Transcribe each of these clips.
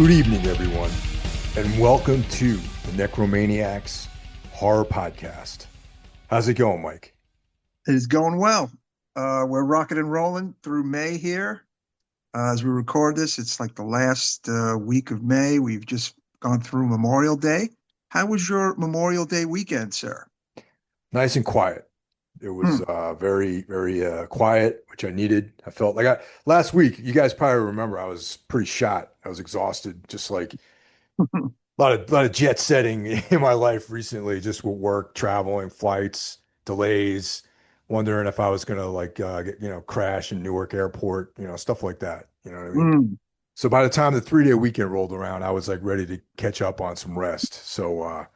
Good evening, everyone, and welcome to the Necromaniacs Horror Podcast. How's it going, Mike? It is going well. We're rocking and rolling through May here. As we record this, it's like the last week of May. We've just gone through Memorial Day. How was your Memorial Day weekend, sir? Nice and quiet. It was Hmm. very quiet, which I needed. I felt like last week, you guys probably remember, I was pretty shot. I was exhausted, just like a lot of jet setting in my life recently, just with work, traveling, flights, delays, wondering if I was gonna crash in Newark Airport, stuff like that. You know what I mean? Hmm. So by the time the 3 day weekend rolled around, I was like ready to catch up on some rest. So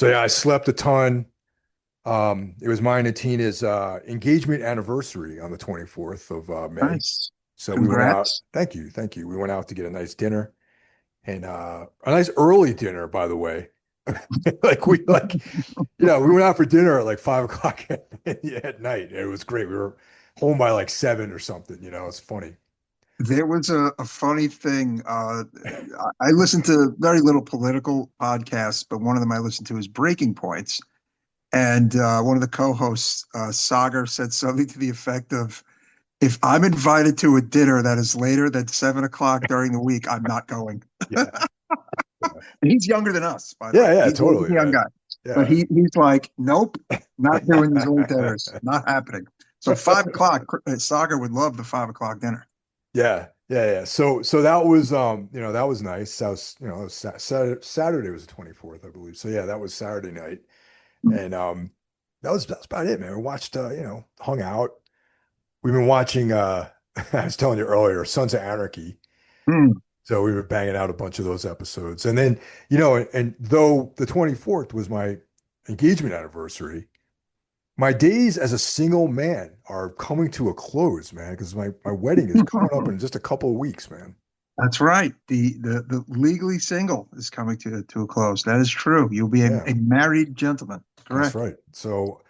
yeah, I slept a ton. It was mine and Tina's engagement anniversary on the 24th of May. Nice. So we went out. Congrats. Thank you, thank you. We went out to get a nice dinner and a nice early dinner, by the way. We went out for dinner at like 5 o'clock at night. It was great. We were home by like 7 or something. It's funny. There was a funny thing. I listened to very little political podcasts, but one of them I listened to is Breaking Points. And one of the co-hosts, Sagar, said something to the effect of, if I'm invited to a dinner that is later than 7 o'clock during the week, I'm not going. Yeah, yeah, And he's younger than us, by the way. yeah, yeah, He's a totally, young man. guy. But Yeah. he's like, nope, not doing these late dinners. Not happening. So 5 o'clock, Sagar would love the 5 o'clock dinner. Yeah, yeah, yeah. So that was that was nice. That was, it was Saturday was the 24th, I believe. So yeah, that was Saturday night. And that's about it, man. We watched hung out. We've been watching I was telling you earlier, Sons of Anarchy. Mm. So we were banging out a bunch of those episodes. And then, and though the 24th was my engagement anniversary, my days as a single man are coming to a close, man, because my wedding is coming up in just a couple of weeks, man. That's right. The legally single is coming to a close. That is true. You'll be Yeah, a married gentleman. that's Correct. right. So,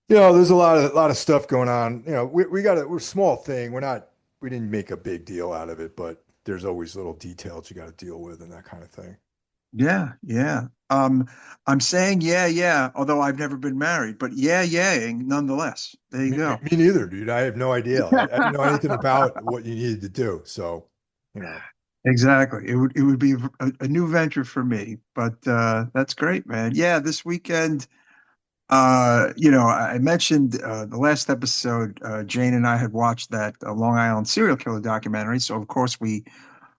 there's a lot of stuff going on. We're a small thing. We didn't make a big deal out of it, but there's always little details you got to deal with and that kind of thing. Yeah, yeah. I'm saying yeah, yeah, although I've never been married, but yeah, yeah, nonetheless. There you Me go. neither, dude. I have no idea. I didn't know anything about what you needed to do. So, Exactly. It would be a new venture for me, but that's great, man. Yeah, this weekend, I mentioned the last episode, Jane and I had watched that Long Island serial killer documentary. So of course we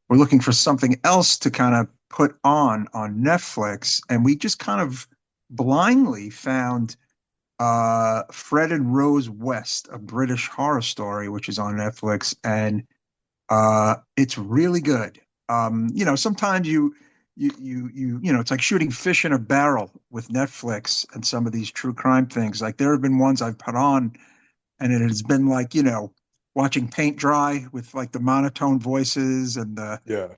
were looking for something else to kind of put on Netflix, and we just kind of blindly found Fred and Rose West, a British horror story, which is on Netflix, and it's really good. Sometimes it's like shooting fish in a barrel with Netflix and some of these true crime things. Like there have been ones I've put on, and it has been like, watching paint dry with like the monotone voices and yeah.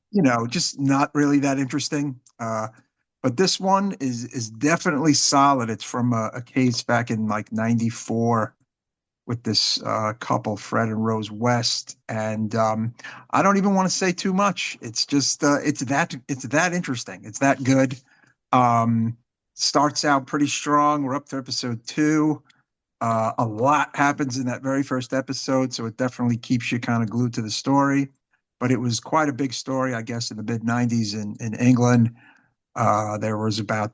just not really that interesting. But this one is definitely solid. It's from a case back in like '94 with this couple, Fred and Rose West, and I don't even want to say too much. It's just it's that interesting. It's that good. Um, Starts out pretty strong. We're up to episode two. A lot happens in that very first episode, so it definitely keeps you kind of glued to the story. But it was quite a big story, I guess, in the mid '90s in England. There was about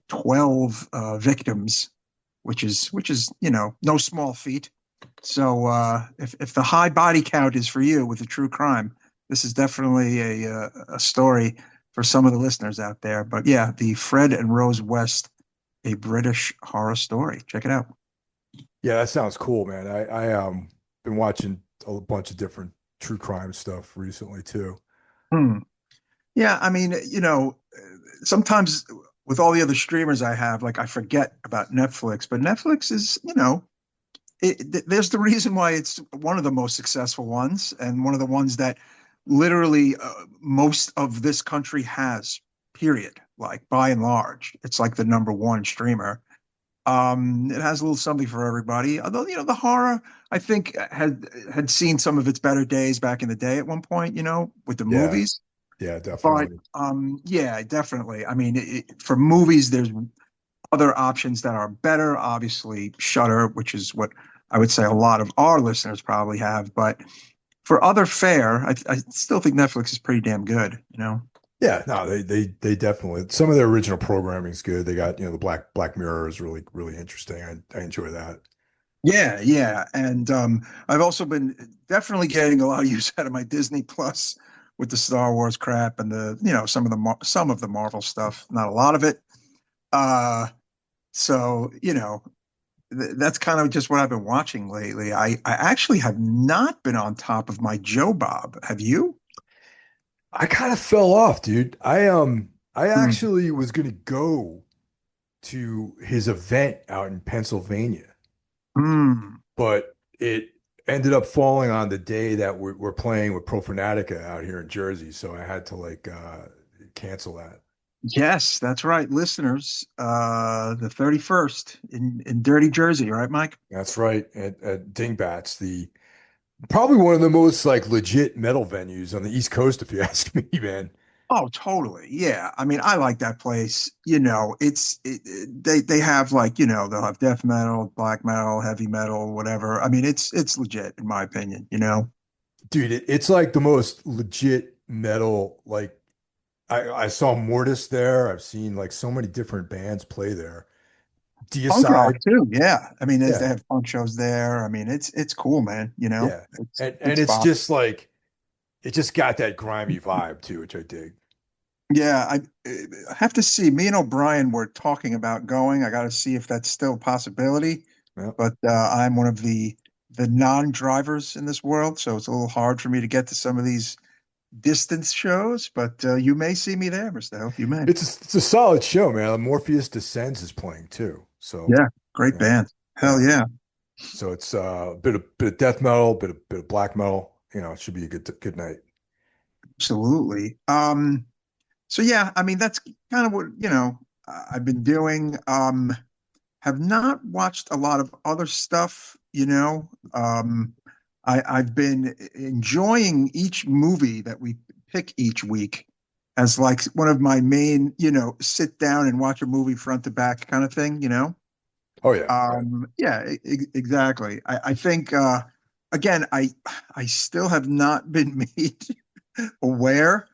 12 victims, which is no small feat. So if the high body count is for you with a true crime, this is definitely a story for some of the listeners out there. But yeah, the Fred and Rose West, a British horror story. Check it out. Yeah, that sounds cool, man. I been watching a bunch of different true crime stuff recently too. Hmm. Yeah, I mean, sometimes with all the other streamers I have, like I forget about Netflix, but Netflix is, there's the reason why it's one of the most successful ones and one of the ones that literally most of this country has, period. Like by and large, it's like the number one streamer. It has a little something for everybody. Although, the horror, I think, had seen some of its better days back in the day at one point, with the Yeah. movies. Yeah, But definitely. yeah, definitely. I mean, for movies, there's other options that are better. Obviously, Shutter, which is what I would say a lot of our listeners probably have. But for other fare, I still think Netflix is pretty damn good. You know. Yeah, no, they definitely some of their original programming is good. They got, the Black Mirror is really interesting. I enjoy that. Yeah, yeah, and I've also been definitely getting a lot of use out of my Disney Plus with the Star Wars crap and the some of the Marvel stuff. Not a lot of it. Uh, so that's kind of just what I've been watching lately. I actually have not been on top of my Joe Bob. Have you? I kind of fell off, dude. I Hmm. actually was gonna go to his event out in Pennsylvania, Hmm. but it ended up falling on the day that we're playing with Pro Fanatica out here in Jersey, so I had to cancel that. Yes, that's right, listeners. The 31st in Dirty Jersey, right, Mike? That's right. At Dingbats, the probably one of the most like legit metal venues on the East Coast, if you ask me, man. Oh, totally. Yeah. I mean, I like that place. They have they'll have death metal, black metal, heavy metal, whatever. I mean, it's legit in my opinion, you know. Dude, it's like the most legit metal. Like I saw Mortis there. I've seen like so many different bands play there. Punk rock Deicide, too. Yeah. I mean, they yeah, have punk shows there. I mean, it's cool, man, you know. yeah, It's and it's it's fun. just like it just got that grimy vibe too, which I dig. Yeah, I have to see. Me and O'Brien were talking about going. I got to see if that's still a possibility. Yeah. But I'm one of the non-drivers in this world, so it's a little hard for me to get to some of these distance shows. But you may see me there, Mr. Hill. You may. It's a solid show, man. Morpheus Descends is playing too, so Yeah, great yeah, band. Hell yeah. yeah, So it's a bit of death metal, bit of black metal. It should be a good night. absolutely. So yeah, I mean that's kind of what I've been doing. Have not watched a lot of other stuff, you know. I've been enjoying each movie that we pick each week as like one of my main, sit down and watch a movie front to back kind of thing, you know. Oh yeah, yeah. Yeah, exactly. I think again, I still have not been made aware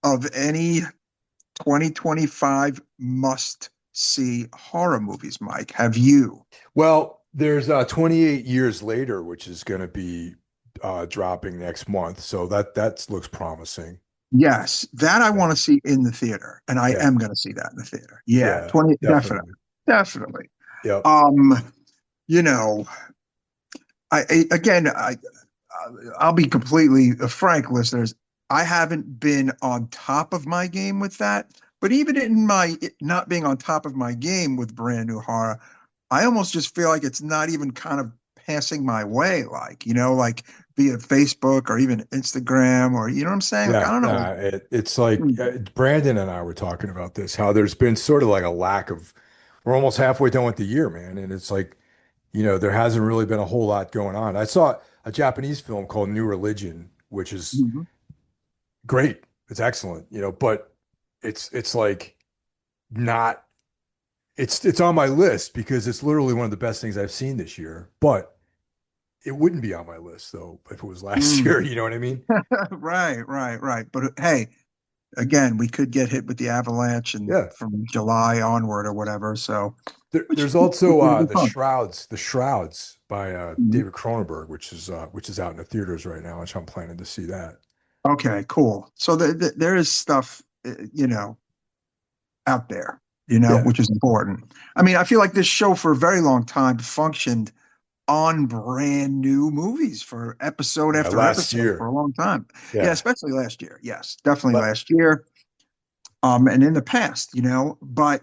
of any 2025 must see horror movies, Mike. Have you? Well, there's 28 years later, which is going to be dropping next month, so that looks promising. Yes, that I Yeah, want to see in the theater, and I yeah, am going to see that in the theater. Yeah, yeah, 20 definitely. definitely. Definitely. Yep. Um, you know, again, I'll be completely frank, listeners. I haven't been on top of my game with that, but even in my not being on top of my game with brand new horror, I almost just feel like it's not even kind of passing my way, like, like via Facebook or even Instagram or you know what I'm saying? Like, I Yeah, don't know. it's like Hmm. Brandon and I were talking about this, how there's been sort of like a lack of, we're almost halfway done with the year, man. And it's like, there hasn't really been a whole lot going on. I saw a Japanese film called New Religion, which is Mhm. great. It's excellent, but it's like not, it's on my list because it's literally one of the best things I've seen this year. But it wouldn't be on my list though if it was last year, Mm. you know what I mean? Right, right, right. But hey, again, we could get hit with the avalanche and Yeah. from July onward or whatever. So, There's which also would be the fun. Shrouds by Mhm. David Cronenberg, which is out in the theaters right now, which I'm planning to see that. Okay, cool. So there is stuff, out there, Yeah, which is important. I mean, I feel like this show for a very long time functioned on brand new movies for episode yeah, after last episode for year. a long time. Yeah, Yeah, especially last year. Yes, definitely but last year. And in the past, but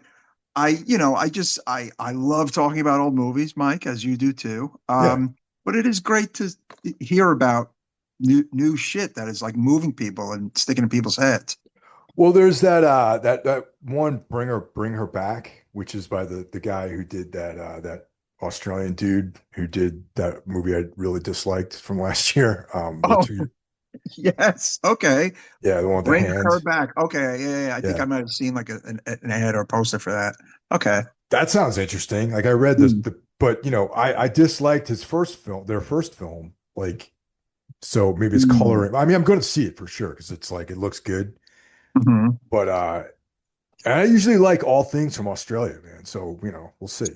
I love talking about old movies, Mike, as you do too. yeah. But it is great to hear about new shit that is like moving people and sticking in people's heads. Well, there's that one Bring Her Back, which is by the guy who did that Australian dude who did that movie I really disliked from last year, or Oh, 2 years. Yes. Okay. Yeah, the one with the Bring the curve hand. back. Okay. Yeah, yeah, yeah. I think I Yeah. might have seen like an ad or a poster for that. Okay. That sounds interesting. Like I read this, Hmm. but I disliked his first film, their first film. Like, so maybe it's Hmm. coloring. I mean, I'm going to see it for sure because it's like it looks good. Hmm. But and I usually like all things from Australia, man. So, we'll see.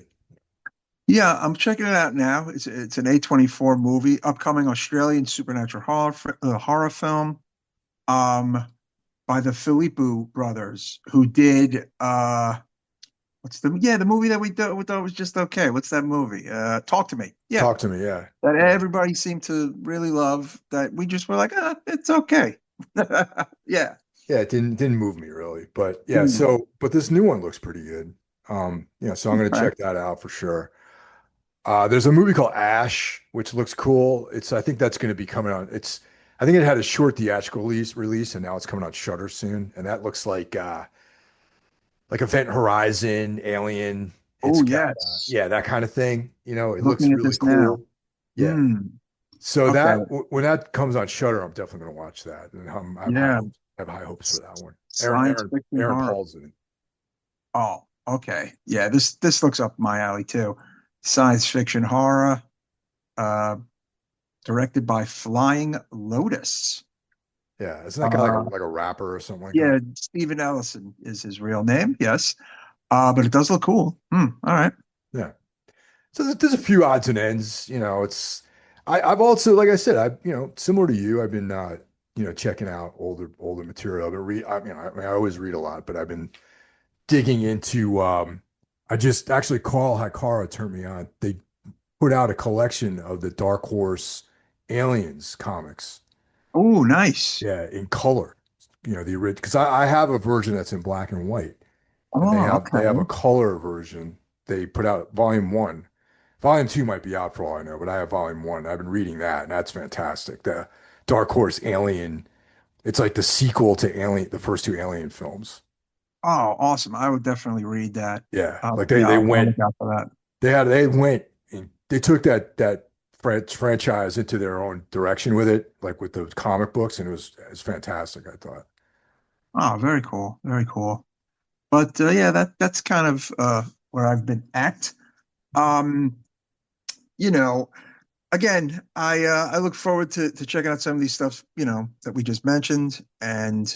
Yeah, I'm checking it out now. It's an A24 movie, upcoming Australian supernatural horror film, um, by the Philippou brothers, who did what's the movie that we thought was just okay. What's that movie? Talk to Me. Yeah, Talk to me. Yeah. that Yeah. everybody seemed to really love. That we just were like, it's okay. Yeah. Yeah, it didn't move me really. But yeah, Hmm. but this new one looks pretty good. So I'm gonna Okay. check that out for sure. There's a movie called Ash, which looks cool. I think that's going to be coming out. I think it had a short theatrical release, and now it's coming out Shutter soon. And that looks like Event Horizon, Alien. It's Oh got, yes. yeah, that kind of thing. It looks Looking at really this now. cool. Yeah. Hmm. So Okay. when that comes on Shutter, I'm definitely going to watch that. And I have high Yeah. hopes. I have high hopes for that one. Science fiction Aaron horror. Paul's in it. Oh, okay. Yeah, this looks up my alley too. Science fiction horror, uh, directed by Flying Lotus. Yeah, isn't that guy Uh, like a rapper or something like yeah, that? Steven Ellison is his real name. Yes. But it does look cool. Hmm. All right. Yeah. So there's a few odds and ends. I've also, like I said, similar to you, I've been checking out older material. But I always read a lot, but I've been digging into. I just actually Carl Hikara turned me on. They put out a collection of the Dark Horse Aliens comics. Oh, nice. Yeah, in color. The original because I have a version that's in black and white, and Oh, they have a okay. color version. They put out volume one. Volume two might be out for all I know, but I have volume one. I've been reading that, and that's fantastic. The Dark Horse Alien, it's like the sequel to Alien, the first two Alien films. Oh, awesome. I would definitely read that. Yeah, like Yeah, I'll went look out for that. they went and they took that franchise into their own direction with it, like with the comic books, and it was fantastic, I thought. Oh, very cool. Very cool. But yeah, that's kind of where I've been at. Um, you know, again, I look forward to checking out some of these stuff, that we just mentioned. And,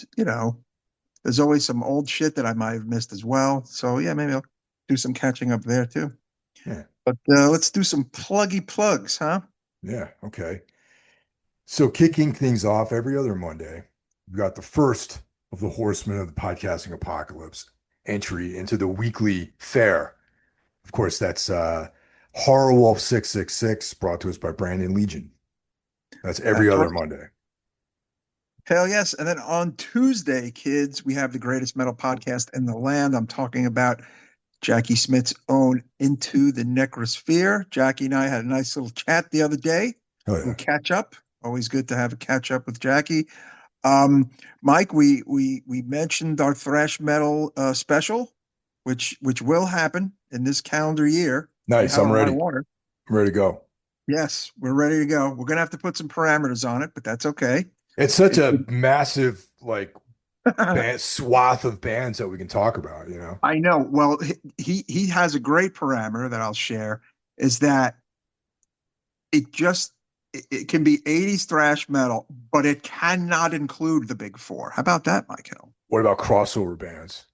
there's always some old shit that I might have missed as well. So yeah, maybe I'll do some catching up there too. Yeah, But let's do some pluggy plugs, huh? yeah, okay. So kicking things off every other Monday, we've got the first of the horsemen of the podcasting apocalypse entry into the weekly fair. Of course, that's Horror Wolf 666, brought to us by Brandon Legion. That's every That's other right. Monday. Hell yes. And then on Tuesday, kids, we have the greatest metal podcast in the land. I'm talking about Jackie Smith's own Into the Necrosphere. Jackie and I had a nice little chat the other day. Oh We'll yeah. catch up. Always good to have a catch up with Jackie. Um, Mike, we mentioned our thrash metal special, which will happen in this calendar year on Nice. Hell I'm or High ready. Water. I'm ready to go. Yes, we're ready to go. We're gonna have to put some parameters on it, but that's okay. It's such It, a massive like swath of bands that we can talk about. I know. Well, he has a great parameter that I'll share. Is that it just it can be 80s thrash metal, but it cannot include the big four. How about that, Michael? What about crossover bands?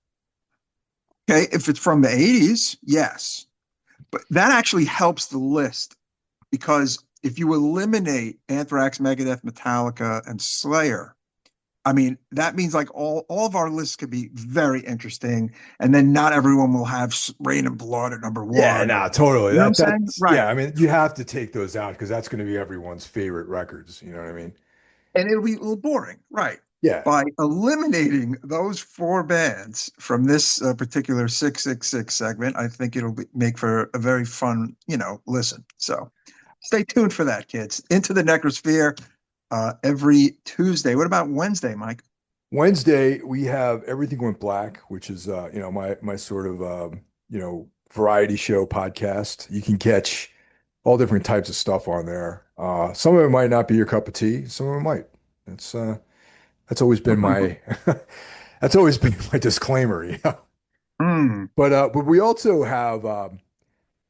Okay, if it's from the 80s, yes. But that actually helps the list because if you eliminate Anthrax, Megadeth, Metallica, and Slayer, I mean, that means like all of our lists could be very interesting, and then not everyone will have Rain and Blood at number Yeah, one, or nah, totally. you know what I'm saying? Right. Yeah, I mean, you have to take those out because that's going to be everyone's favorite records. You know what I mean? And it'll be a little boring, right? Yeah. By eliminating those four bands from this particular 666 segment, I think make for a very fun, listen. So stay tuned for that, kids. Into the Necrosphere every Tuesday. What about Wednesday, Mike? Wednesday, we have Everything Went Black, which is my sort of variety show podcast. You can catch all different types of stuff on there. Some of it might not be your cup of tea, some of it might. That's that's always been my that's always been my disclaimer, you know. Mm, But we also have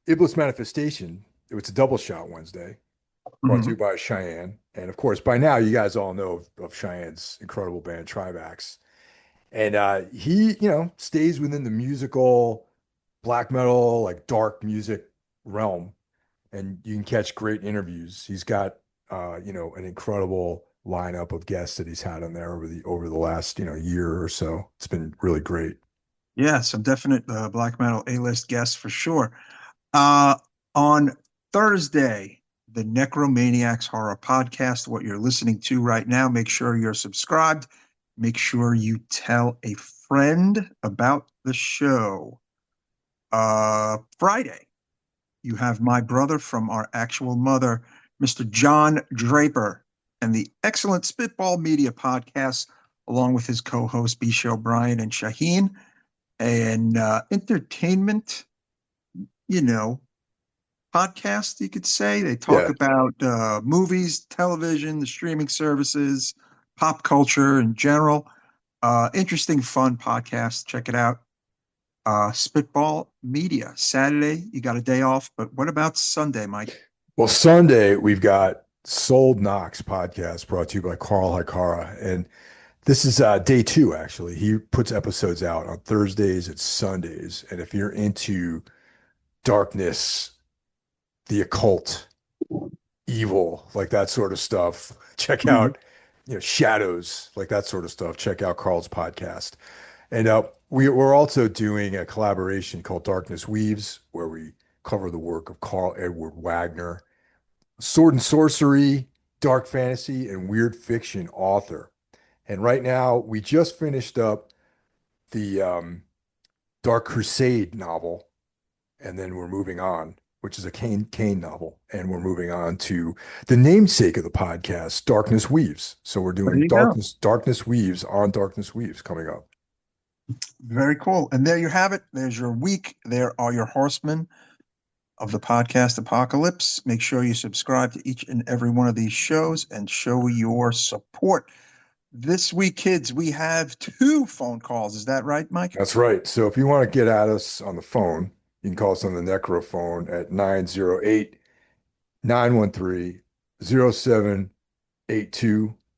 Iblis Manifestation. It's a double shot Wednesday, brought to you mhm. by Cheyenne. And of course, by now you guys all know of Cheyenne's incredible band Trivax. And he, stays within the musical black metal, like dark music realm. And you can catch great interviews. He's got an incredible lineup of guests that he's had on there over the last, year or so. It's been really great. Yeah, some definite black metal A-list guests for sure. Uh, on Thursday, the Necromaniacs Horror Podcast, what you're listening to right now, make sure you're subscribed. Make sure you tell a friend about the show. Friday, you have my brother from our actual mother, Mr. John Draper, and the excellent Spitball Media Podcast, along with his co-host, Bisho Brian and Shaheen, and entertainment, you know, podcast, you could say. They talk Yeah. about movies, television, the streaming services, pop culture in general. Interesting, fun podcast. Check it out. Spitball Media. Saturday, you got a day off, but what about Sunday, Mike? Well, Sunday we've got Sold Knox podcast brought to you by Carl Hikara. And this is day two, actually. He puts episodes out on Thursdays and Sundays. And if you're into darkness, the occult, evil, like that sort of stuff, check Mhm. out, shadows, like that sort of stuff. Check out Carl's podcast. And we're also doing a collaboration called Darkness Weaves, where we cover the work of Carl Edward Wagner, sword and sorcery, dark fantasy, and weird fiction author. And right now, we just finished up the Dark Crusade novel, and then we're moving on, which is a Kane novel, and we're moving on to the namesake of the podcast, Darkness Weaves. So we're There doing you go. Darkness Weaves on Darkness Weaves coming up. Very cool. And there you have it. There's your week. There are your horsemen of the podcast apocalypse. Make sure you subscribe to each and every one of these shows and show your support. This week, kids, we have two phone calls. Is that right, Mike? That's right. So if you want to get at us on the phone, you can call us on the Necro phone at 908-913-0782,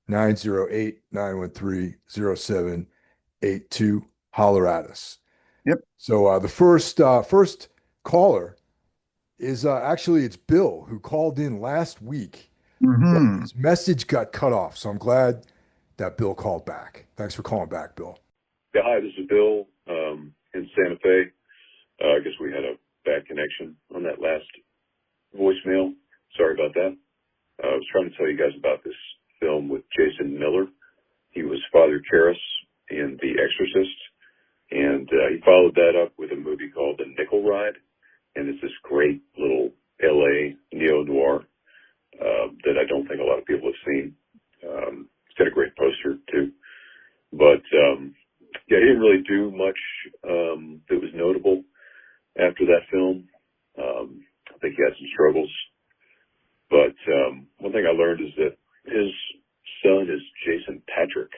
908-913-0782. Holler at us. Yep. So the first caller is actually it's Bill who called in last week, but Hmm. his message got cut off. So I'm glad that Bill called back. Thanks for calling back, Bill. Yeah, hi, this is Bill in Santa Fe. I guess we had a bad connection on that last voicemail. Sorry about that. I was trying to tell you guys about this film with Jason Miller. He was Father Karras in The Exorcist, and he followed that up with a movie called The Nickel Ride, and it's this great little L.A. neo-noir that I don't think a lot of people have seen. It's got a great poster, too. But yeah, he didn't really do much that was notable after that film. I think he had some struggles. But one thing I learned is that his son is Jason Patrick,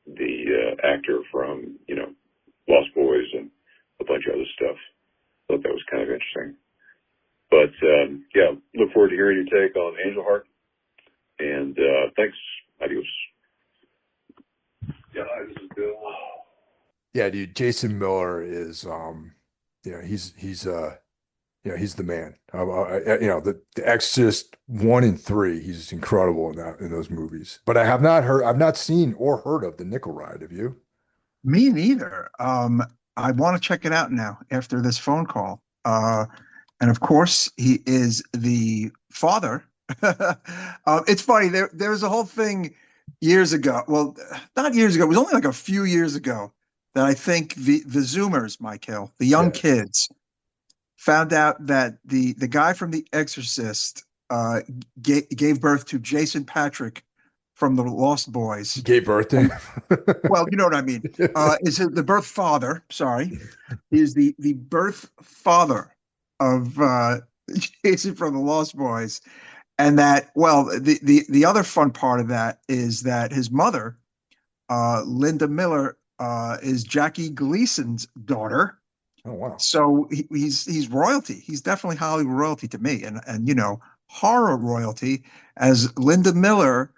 the actor from, Lost Boys and a bunch of other stuff. Thought that was kind of interesting. But yeah, look forward to hearing your take on Angel Heart. And thanks. Adios. Yeah, hi, this is Bill. Yeah, dude, Jason Miller is he's the man. The Exorcist 1 and 3, he's incredible in those movies. But I've not seen or heard of the Nickel Ride. Have you? Me neither. I want to check it out now after this phone call. And of course, he is the father. It's funny. There was a whole thing years ago. Well, not years ago. It was only like a few years ago that I think the Zoomers, Michael, the young Yeah. kids, found out that the guy from The Exorcist gave birth to Jason Patrick from the Lost He Boys. gave birth to And him. well, you know what I mean. Is it the birth father? Sorry, is the birth father of Jason from the Lost Boys, And that, well, the other fun part of that is that his mother, Linda Miller, is Jackie Gleason's daughter. Oh wow. So he's royalty. He's definitely Hollywood royalty to me, and horror royalty, as Linda Miller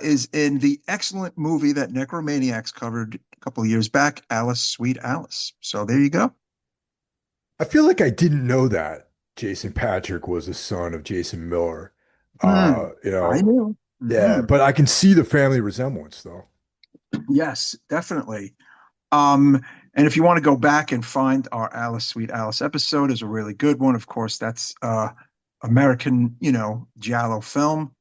is in the excellent movie that Necromaniacs covered a couple of years back, Alice, Sweet Alice. So there you go. I feel like I didn't know that Jason Patrick was the son of Jason Miller. Hmm. You I know, knew. yeah, Hmm. but I can see the family resemblance though. Yes, definitely. Um, and if you want to go back and find our Alice Sweet Alice episode, is a really good one. Of course, that's American, giallo film.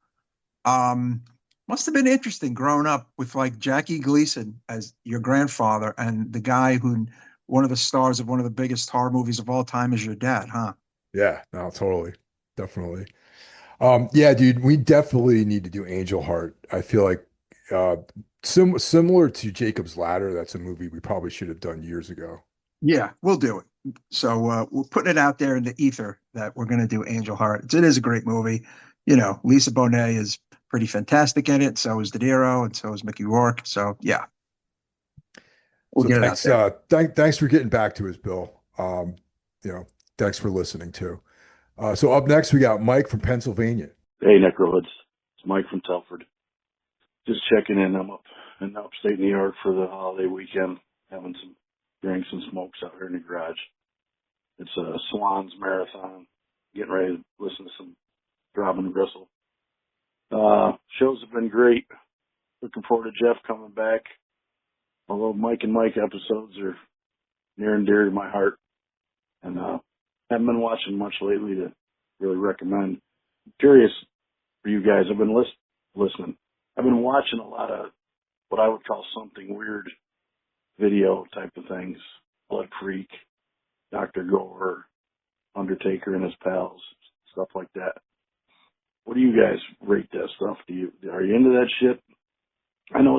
Um, must have been interesting growing up with like Jackie Gleason as your grandfather and the guy who one of the stars of one of the biggest horror movies of all time is your dad, huh? Yeah, no, totally. Definitely. Yeah, dude, we definitely need to do Angel Heart. I feel like uh similar to Jacob's Ladder, that's a movie we probably should have done years ago. Yeah, we'll do it. So we're putting it out there in the ether that we're going to do Angel Heart. It is a great movie. Lisa Bonet is pretty fantastic in it. So is De Niro, and so is Mickey Rourke. So yeah, we'll So get it out thanks, there. thanks for getting back to us, Bill. You know, thanks for listening too. So up next we got Mike from Pennsylvania. Hey, Necrohoods. It's Mike from Telford. Just checking in. I'm up in upstate New York for the holiday weekend, having some drinks and smokes out here in the garage. It's a Swans marathon. Getting ready to listen to some Robin Gristle. Shows have been great. Looking forward to Jeff coming back. Although Mike and Mike episodes are near and dear to my heart. And haven't been watching much lately to really recommend. I'm curious for you guys. I've been listening. I've been watching a lot of what I would call something weird video type of things. Blood Freak, Dr. Gore, Undertaker and his pals, stuff like that. What do you guys rate that stuff? Are you into that shit? I know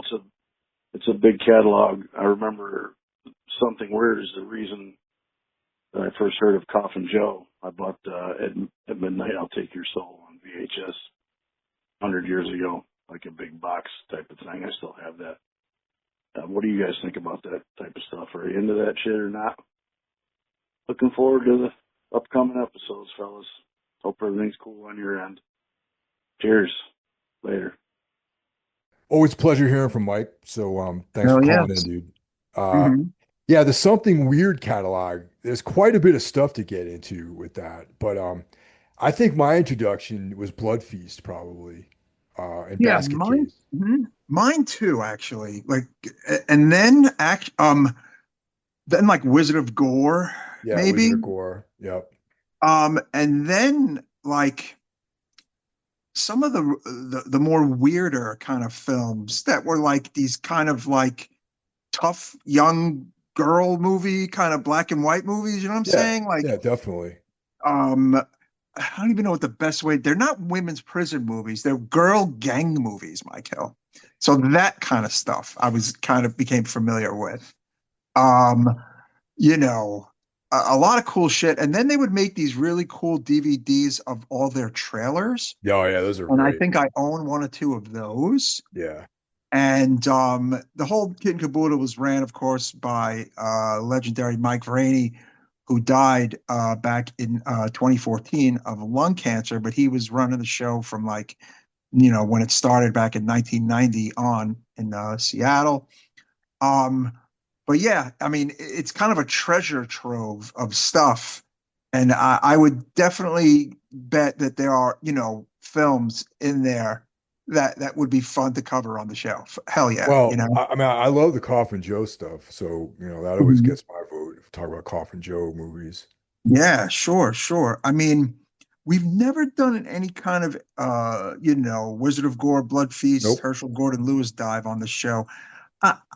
it's a big catalog. I remember Something Weird is the reason that I first heard of Coffin Joe. I bought at Midnight I'll Take Your Soul on VHS 100 years ago, like a big box type of thing. I still have that. What do you guys think about that type of stuff? Are you into that shit or not? Looking forward to the upcoming episodes, fellas. Hope everything's cool on your end. Cheers. Later. Always a pleasure hearing from Mike. So thanks for Oh calling in, yes. dude. Uh Hmm. yeah, the Something Weird catalog. There's quite a bit of stuff to get into with that. But I think my introduction was Blood Feast probably. And Yeah, Basket mine. Case. Mine too, actually. Like, and then like Wizard of Gore, Yeah, Wizard maybe. of Gore. Yep. And then like some of the more weirder kind of films that were like these kind of like tough young girl movie kind of black and white movies. You know what I'm Yeah, saying? Like, yeah, definitely. um, I don't even know what the best way. They're not women's prison movies. They're girl gang movies, Michael. So that kind of stuff I was kind of became familiar with. Um, a lot of cool shit. And then they would make these really cool DVDs of all their trailers. Yeah, oh, yeah, those are And I great. think I own one or two of those. Yeah. And the whole kit and caboodle was ran, of course, by legendary Mike Rainey, who died back in 2014 of lung cancer. But he was running the show from like, when it started back in 1990 on in Seattle. Um, but yeah, I mean, it's kind of a treasure trove of stuff. And I would definitely bet that there are, films in there that would be fun to cover on the show. Hell yeah, Well, I mean, I love the Coffin Joe stuff, so that always Mhm. gets my vote if we talk about Coffin Joe movies. Yeah, sure, sure. I mean, we've never done any kind of Wizard of Gore, Blood Feast, Nope. Herschel Gordon Lewis dive on the show.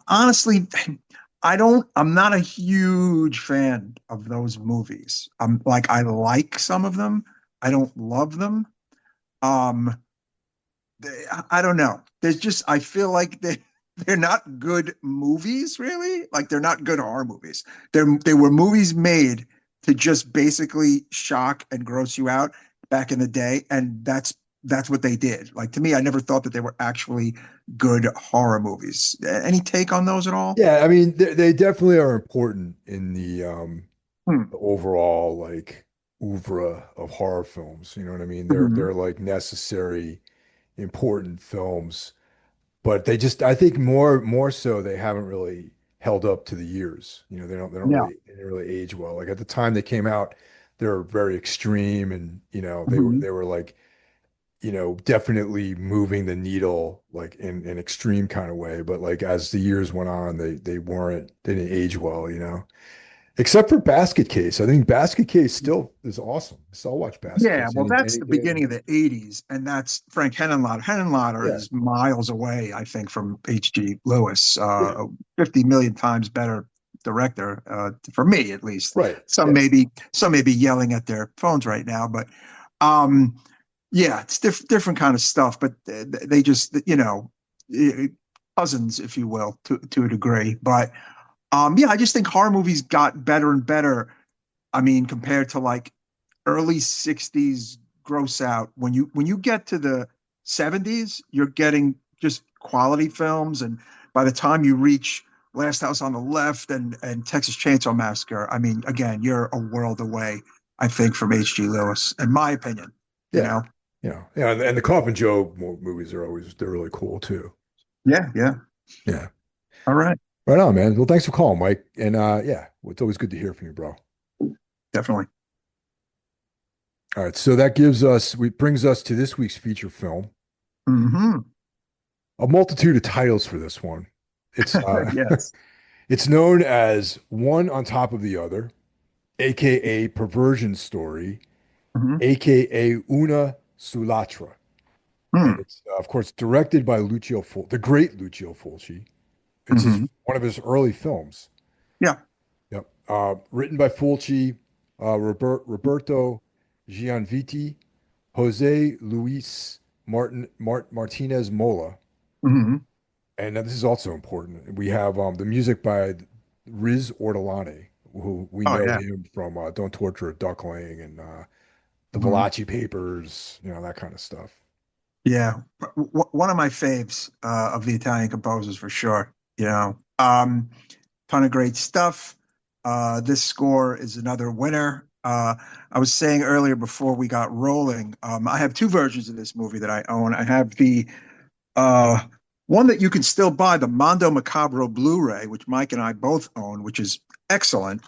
Honestly, I'm not a huge fan of those movies. I like some of them. I don't love them. Um, I don't know. I feel like they're not good movies, really. Like they're not good horror movies. They were movies made to just basically shock and gross you out back in the day, and that's that's what they did. Like to me, I never thought that they were actually good horror movies. Any take on those at all? Yeah, I mean, they definitely are important in Hmm. the overall like oeuvre of horror films. You know what I mean? Mhm. They're like necessary, important films, but they just I think more so they haven't really held up to the years. You know, Yeah. they didn't really age well. Like at the time they came out, they were very extreme and you know, Mhm. they were like, you know, definitely moving the needle like in an extreme kind of way. But like as the years went on, they didn't age well, you know. Except for Basket Case. I think Basket Case still is awesome. So I'll watch Basket Yeah, Case well, that's any the day of the beginning of week. the 80s, and that's Frank Henenlotter. Henenlotter Yeah, is miles away, I think, from H.G. Lewis. yeah, 50 million times better director, for me at least. right. Some Yeah, may be some may be yelling at their phones right now, but um, yeah, it's different kind of stuff. But they just, eh, cousins, if you will, to a degree. But yeah, I just think horror movies got better and better. I mean, compared to like early 60s gross out, when you get to the 70s, you're getting just quality films, and by the time you reach Last House on the Left and Texas Chainsaw Massacre, I mean, again, you're a world away, I think, from H.G. Lewis, in my opinion. you yeah. know Yeah, and the Coffin Joe movies are always they're really cool too. yeah, yeah. Yeah. All right. Right on, man. Well, thanks for calling, Mike. And yeah, well, it's always good to hear from you, bro. Definitely. All right, so brings us to this week's feature film. Hmm. A multitude of titles for this one. It's Yes. it's known as One on Top of the Other, a.k.a. Perversion Story, Hmm. a.k.a. Una Sull'ATRA. And Hmm. it's of course directed by the great Lucio Fulci. It's his Hmm. one of his early films. Yeah. Yep. Written by Fulci, Roberto Gianvitti, Jose Luis Martinez Mola, Hmm. and this is also important. We have the music by Riz Ortolani, who we Oh know yeah. him from Don't Torture a Duckling and the Mhm. Valachi Papers, you know, that kind of stuff. Yeah, one of my faves of the Italian composers for sure. Ton of great stuff. This score is another winner. I was saying earlier before we got rolling, I have two versions of this movie that I own. I have the uh, one that you can still buy, the Mondo Macabro Blu-ray, which Mike and I both own, which is excellent,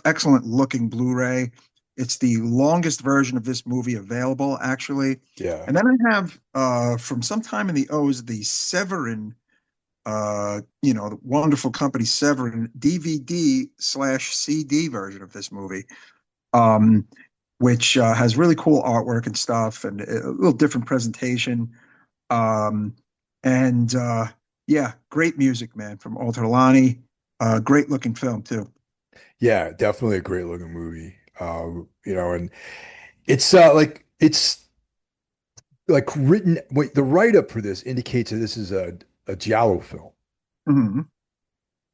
excellent looking Blu-ray. It's the longest version of this movie available, actually. Yeah. And then I have from sometime in the O's the Severin, the wonderful company Severin DVD/CD version of this movie, um, which has really cool artwork and stuff, and a little different presentation. Um, and yeah, great music, man, from Ortolani. Great looking film too. Yeah, definitely a great looking movie. You know, and it's like written wait, the write-up for this indicates that this is a giallo film. Mhm.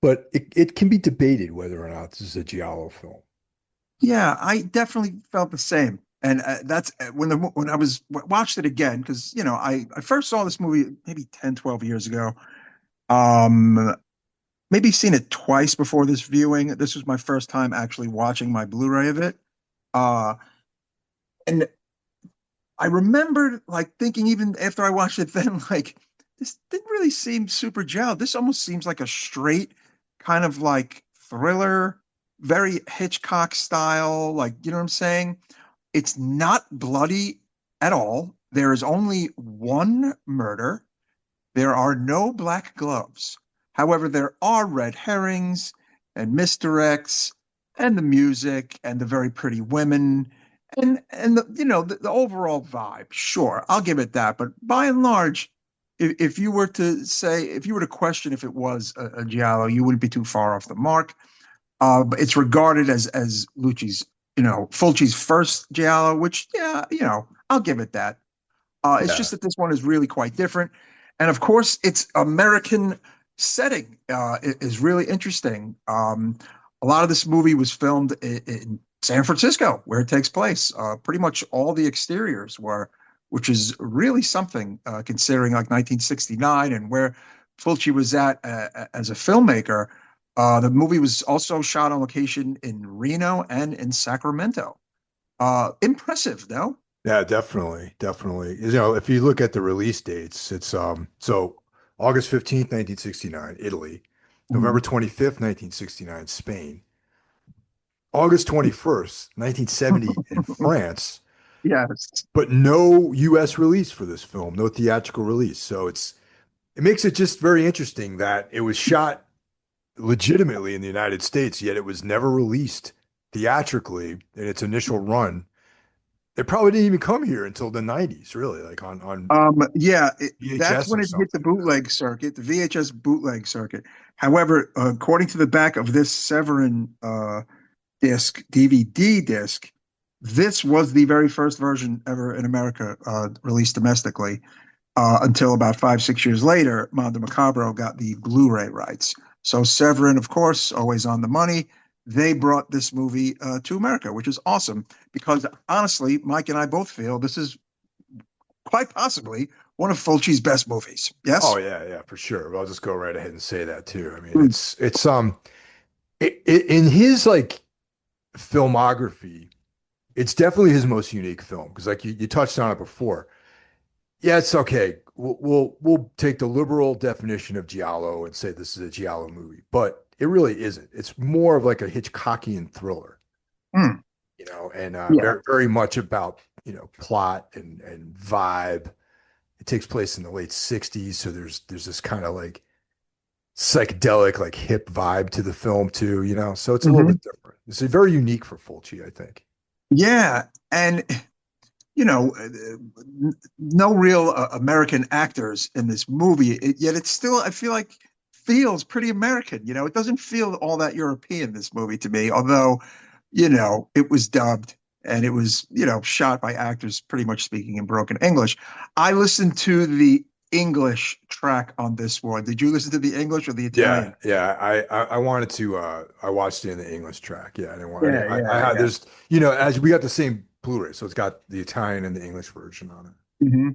But it can be debated whether or not this is a giallo film. Yeah, I definitely felt the same. And that's when I was watched it again, because I first saw this movie maybe 10, 12 years ago. Um, Maybe seen it twice before this viewing. This was my first time actually watching my Blu-ray of it. And I remembered like thinking even after I watched it then, like this didn't really seem super gel. This almost seems like a straight kind of like thriller, very Hitchcock style. Like, you know what I'm saying? It's not bloody at all. There is only one murder. There are no black gloves. However, there are red herrings and misdirects and the music and the very pretty women and the overall vibe. Sure, I'll give it that. But by and large, if you were to say, if you were to question if it was a giallo, you wouldn't be too far off the mark. But it's regarded as Fulci's first giallo, which, yeah, I'll give it that. It's Yeah. just that this one is really quite different. And of course, its American setting is really interesting. A lot of this movie was filmed in San Francisco, where it takes place. Pretty much all the exteriors were which is really something considering like 1969 and where Fulci was at as a filmmaker. The movie was also shot on location in Reno and in Sacramento. Impressive, no? Yeah, definitely, definitely. You know, if you look at the release dates, it's so August 15th, 1969, Italy, November 25th, 1969, Spain, August 21st, 1970 in France, Yes. but no US release for this film, no theatrical release. So it makes it just very interesting that it was shot legitimately in the United States, yet it was never released theatrically in its initial run. It probably didn't even come here until the 90s, really, like on Yeah, that's VHS when or it hit the something. bootleg circuit, the VHS bootleg circuit. However, according to the back of this Severin disc, DVD disc, this was the very first version ever in America released domestically. Until about 5, 6 years later, Mondo Macabro got the Blu-ray rights. So Severin, of course, always on the money. They brought this movie to America, which is awesome because honestly, Mike and I both feel this is quite possibly one of Fulci's best movies. Oh Yes? yeah, yeah, for sure. I'll just go right ahead and say that too. I mean, Mm. in his like filmography, it's definitely his most unique film because like you touched on it before. Yeah, it's okay. We'll take the liberal definition of giallo and say this is a giallo movie, but it really isn't. It's more of like a Hitchcockian thriller, Mm. you know, and Yeah. very much about, you know, plot and vibe. It takes place in the late 60s, so there's this kind of like psychedelic, like hip vibe to the film too, you know. So it's a little Hmm. bit different. It's very unique for Fulci, I think. Yeah. And you know, no real American actors in this movie, yet it still, I feel like, feels pretty American. You know, it doesn't feel all that European, this movie to me, although, you know, it was dubbed and it was, you know, shot by actors pretty much speaking in broken English. I listened to the English track on this one. Did you listen to the English or the Yeah, Italian? yeah. I wanted to I watched it in the English track. Yeah, I didn't want Yeah, I yeah, had yeah. there's you know, as we got the same Blu-ray, so it's got the Italian and the English version on it. Hmm.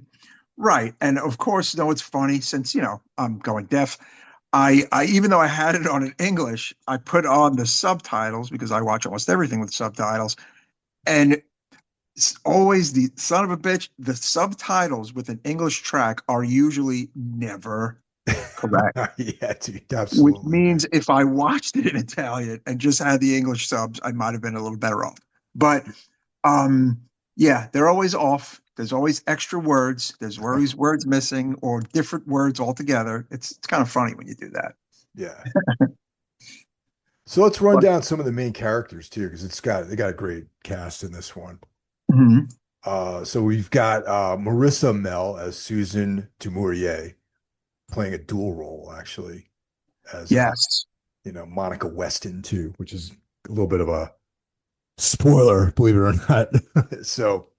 Right. And of course, no, it's funny since, you know, I'm going deaf. I even though I had it on in English, I put on the subtitles because I watch almost everything with subtitles. And it's always the son of a bitch, the subtitles with an English track are usually never correct, Yeah, dude, which absolutely, means man. if I watched it in Italian and just had the English subs, I might have been a little better off. But um, yeah, they're always off. There's always extra words. There's always words missing or different words altogether. It's kind of funny when you do that. Yeah. So let's run But down some of the main characters too, because they got a great cast in this one. mhm. So we've got Marissa Mell as Susan Dumouriez, playing a dual role actually as Yes. you know, Monica Weston too, which is a little bit of a spoiler, believe it or not. So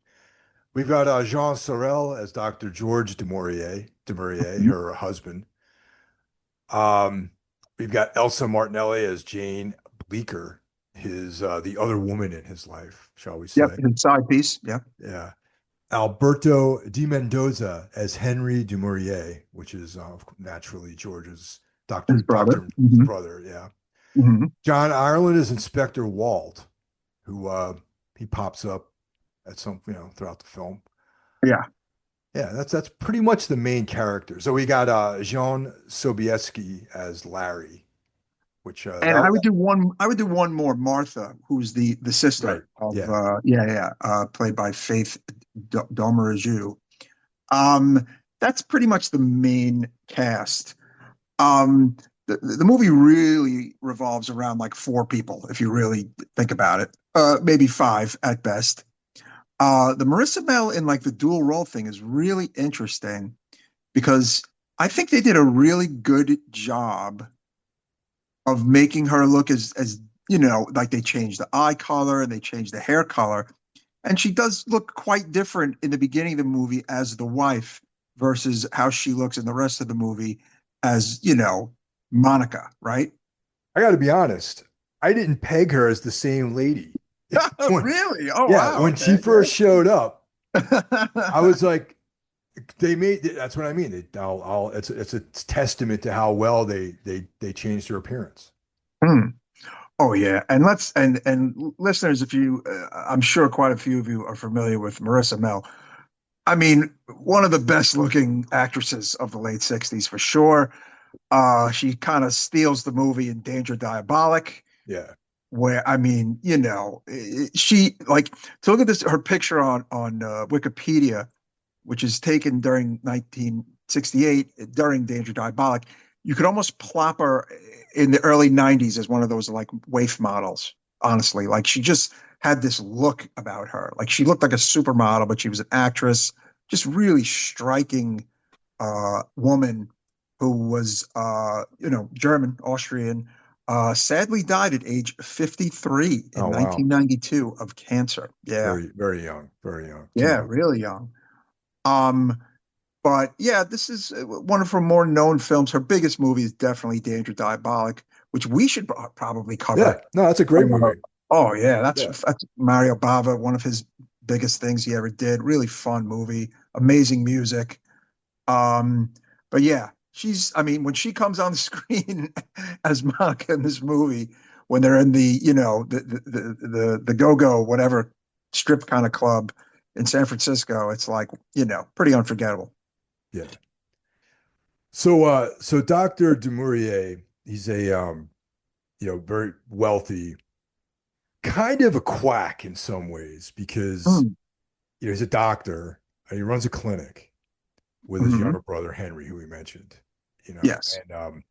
we've got Jean Sorel as Dr. George Dumouriez, Mhm. her husband. Um, we've got Elsa Martinelli as Jane Bleecker, his the other woman in his life, shall we Yep. say? His side piece. Yep. Yeah. Alberto Di Mendoza as Henry Dumouriez, which is naturally George's His brother. Doctor's Hmm. brother. Yeah. Hmm. John Ireland is Inspector Wald, who he pops up at some, you know, throughout the film. Yeah. Yeah, that's pretty much the main character. So we got Jean Sobieski as Larry, which And I would do one more, Martha, who's the right. sister of Yeah. played by Faith Domergue. Um, that's pretty much the main cast. Um, the movie really revolves around like four people, if you really think about it. Maybe five at best. The Marissa Bell in like the dual role thing is really interesting because I think they did a really good job of making her look as you know, like they changed the eye color and they changed the hair color. And she does look quite different in the beginning of the movie as the wife versus how she looks in the rest of the movie as, you know, Monica, right? I got to be honest. I didn't peg her as the same lady. Oh, When, really? Oh, yeah, wow. when Okay. she first showed up, I was like, they made that's what I mean. It's a testament to how well they changed her appearance. Hmm. Oh yeah, and and listeners, if you, I'm sure quite a few of you are familiar with Marissa Mel. I mean, one of the best looking actresses of the late '60s for sure. She kind of steals the movie in Danger Diabolic, Yeah. where I mean, she like to look at this her picture on Wikipedia, which is taken during 1968 during Danger Diabolic. You could almost plop her in the early '90s as one of those like waif models. Honestly, like she just had this look about her. Like she looked like a supermodel, but she was an actress. Just really striking woman who was, German, Austrian, sadly died at age 53 in Oh wow. 1992 of cancer. Yeah, Very, very young. Very young. Too yeah, young. really young. Um, but yeah, this is one of her more known films. Her biggest movie is definitely Danger Diabolic, which we should probably Yeah. cover. No, that's a great Uh, movie. oh yeah, Yeah. that's Mario Bava, one of his biggest things he ever did. Really fun movie, amazing music. Um, but yeah, I mean, when she comes on the screen as Monica in this movie, when they're in the, the go-go, whatever strip kind of club in San Francisco, it's like, pretty unforgettable. Yeah. So Dr. Dumouriez, he's a very wealthy, kind of a quack in some ways because Mm. he's a doctor and he runs a clinic with his Hmm. younger brother Henry, who we mentioned, Yes. and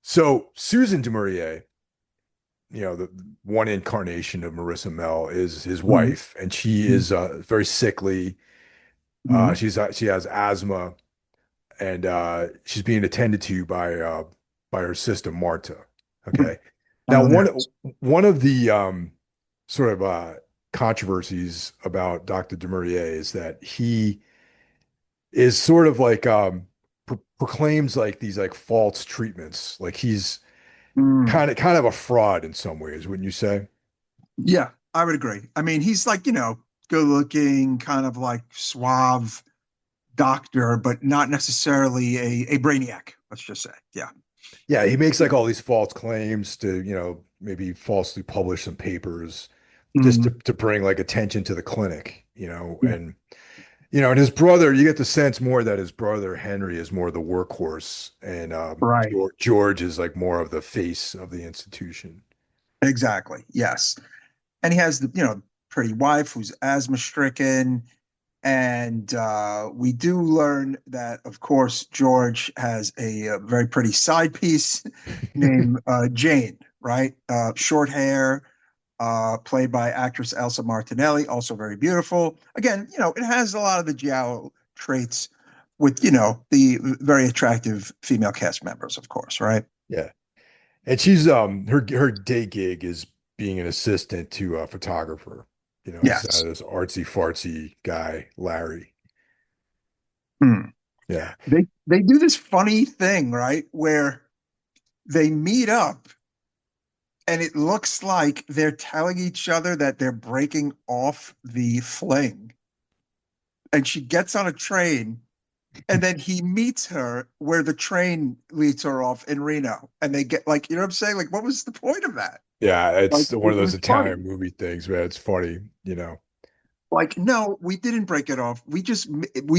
so Susan Dumouriez, the one incarnation of Marissa Mel is his Hmm. wife, and she is very sickly. Hmm. She has asthma, and she's being attended to by her sister Marta. Okay. Now Oh, one of the sort of controversies about Dr. Dumouriez is that he is sort of like proclaims like these like false treatments. Like he's mm. kind of a fraud in some ways, wouldn't you say? Yeah, I would agree. I mean, he's like, good looking, kind of like suave doctor, but not necessarily a brainiac, let's just say. Yeah. Yeah, he makes like all these false claims to, maybe falsely publish some papers just to, Mhm. to bring like attention to the clinic, and his brother, you get the sense more that his brother Henry is more the workhorse and Right. George is like more of the face of the institution. Exactly. Yes. And he has the, pretty wife who's asthma stricken. And we do learn that, of course, George has a very pretty side piece named Jane, right? Short hair, played by actress Elsa Martinelli, also very beautiful. Again, it has a lot of the giallo traits with, the very attractive female cast members, of course, right? Yeah. And she's her day gig is being an assistant to a photographer. He's Yes. this artsy fartsy guy, Larry. Hmm. Yeah. They do this funny thing, right, where they meet up and it looks like they're telling each other that they're breaking off the fling. And she gets on a train, and then he meets her where the train leads her off in Reno. And they get like, you know what I'm saying? Like, what was the point of that? Yeah, Like, it's one of it those was funny. Italian movie things, man. It's funny. Like, no, we didn't break it off. We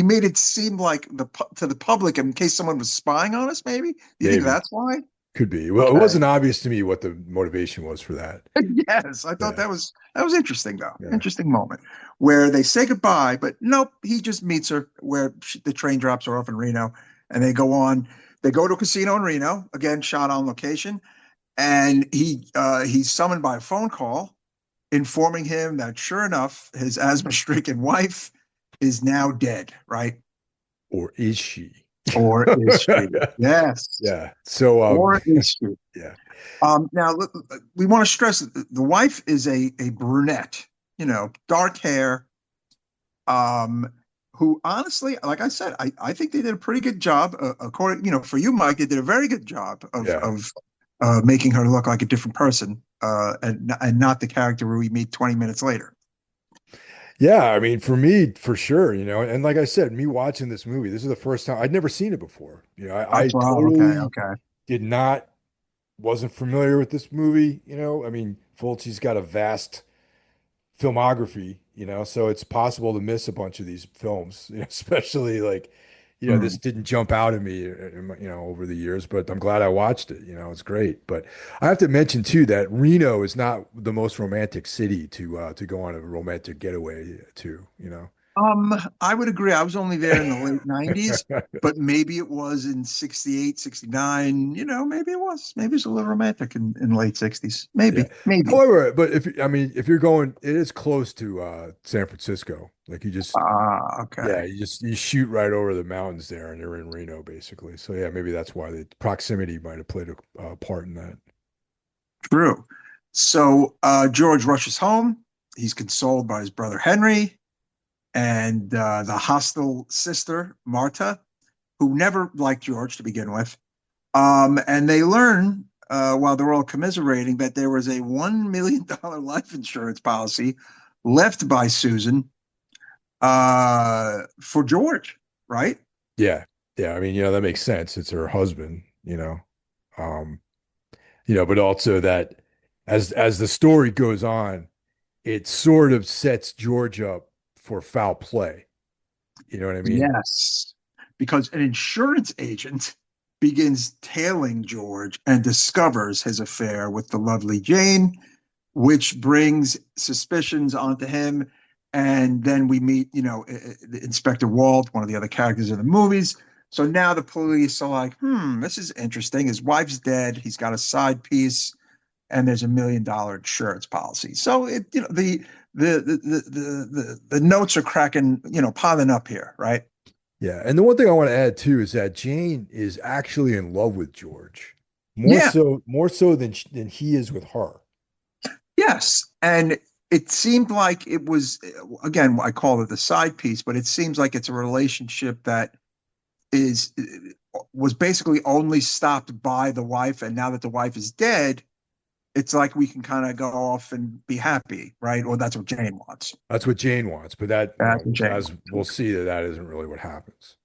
made it seem like to the public in case someone was spying on us. Maybe. Do you think Maybe. that's why? Could be. Well, it Okay. wasn't obvious to me what the motivation was for that. Yes, I thought Yeah. that was interesting though. Yeah. Interesting moment where they say goodbye, but nope, he just meets her where the train drops her off in Reno, and they go on. They go to a casino in Reno again, shot on location, and he's summoned by a phone call informing him that sure enough, his asthma-stricken wife is now dead. Right? Or is she? Or is she? Yes. Yeah. So Or is she? yeah. Now, look, we want to stress that the wife is a brunette, dark hair, um, who honestly, like I said, I think they did a pretty good job. According, for you, Mike, they did a very good job of Yeah. making her look like a different person, and not the character we meet 20 minutes later. Yeah, I mean, for me, for sure, and like I said, me watching this movie, this is the first time I'd never seen it before. I Well, okay, totally okay. did not, wasn't familiar with this movie. I mean, Fulci's got a vast filmography, so it's possible to miss a bunch of these films, especially like, this Hmm. didn't jump out at me, over the years, but I'm glad I watched it. It's great. But I have to mention too that Reno is not the most romantic city to go on a romantic getaway to. I would agree. I was only there in the late 90s, but maybe it was in 68, 69. Maybe it was. Maybe it's a little romantic in late 60s. Yeah. Maybe, maybe. However, but I mean, if you're going, it is close to San Francisco. Like Ah, yeah, okay. you shoot right over the mountains there, and you're in Reno basically. So yeah, maybe that's why the proximity might have played a part in that. True. So George rushes home. He's consoled by his brother Henry and the hostile sister Marta, who never liked George to begin with. And they learn while they're all commiserating that there was a $1 million life insurance policy left by Susan for George, right? Yeah, yeah. I mean, that makes sense. It's her husband. Um, but also that as the story goes on, it sort of sets George up for foul play. You know what I mean? Yes, because an insurance agent begins tailing George and discovers his affair with the lovely Jane, which brings suspicions onto him. And then we meet, Inspector Walt, one of the other characters in the movies. So now the police are like, this is interesting. His wife's dead. He's got a side piece, and there's $1 million insurance policy. So the notes are cracking, piling up here, right? Yeah. And the one thing I want to add too is that Jane is actually in love with George, Yeah. more so than he is with her. Yes. And it seemed like it was, again, I call it the side piece, but it seems like it's a relationship that is was basically only stopped by the wife. And now that the wife is dead, it's like we can kind of go off and be happy, right? Or that's what Jane wants. That's what Jane wants, but that, That's what Jane as wants. we'll see, that isn't really what happens.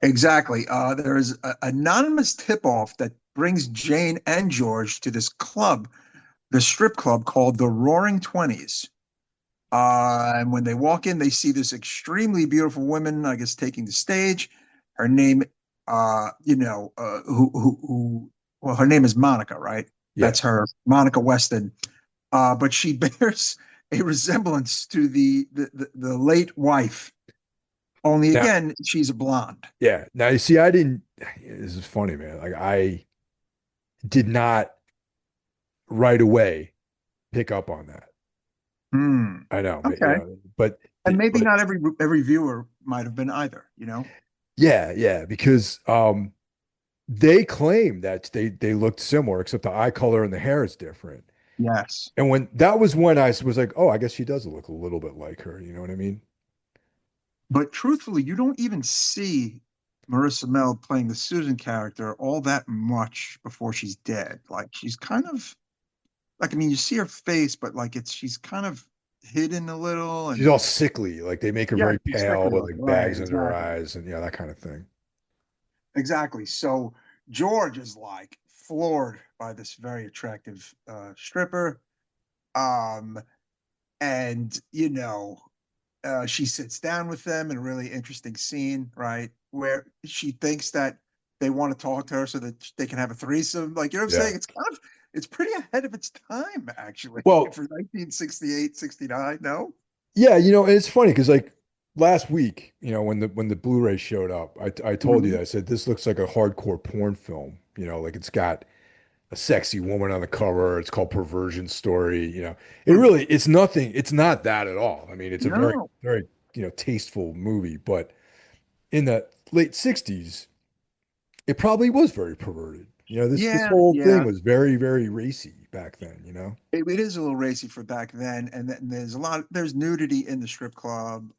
Exactly. There is an anonymous tip-off that brings Jane and George to this club, the strip club called the Roaring Twenties. And when they walk in, they see this extremely beautiful woman, I guess, taking the stage. Her name, well, her name is Monica, right? Yeah. That's her, Monica Weston. But she bears a resemblance to the late wife. Only Now, again, she's a blonde. yeah. Now you see, I didn't. This is funny, man. Like I did not right away pick up on that. Hmm. I know, Okay. but And maybe but not every viewer might have been either. yeah, yeah, because they claim that they looked similar, except the eye color and the hair is different. Yes. And when I was like, oh, I guess she does look a little bit like her. You know what I mean? But truthfully, you don't even see Marissa Mel playing the Susan character all that much before she's dead. Like she's kind of like I mean, you see her face, but like she's kind of hidden a little, She's and all sickly, like they make her yeah, very she's pale sickly with looking. like Right, bags under her exactly. eyes and that kind of thing. Exactly. So George is like floored by this very attractive stripper. Um, and she sits down with them in a really interesting scene, right? Where she thinks that they want to talk to her so that they can have a threesome. Like, you know what I'm Yeah. saying? It's pretty ahead of its time, actually, Well, for 1968, 69. No? yeah, and it's funny because like last week, when the Blu-ray showed up, I told you Mhm. that I said this looks like a hardcore porn film. Like it's got a sexy woman on the cover. It's called Perversion Story. It's nothing. It's not that at all. I mean, it's a very, No. very, tasteful movie, but in the late 60s, it probably was very perverted. This Yeah, whole thing yeah. was very, very racy back then. It is a little racy for back then, and then there's nudity in the strip club.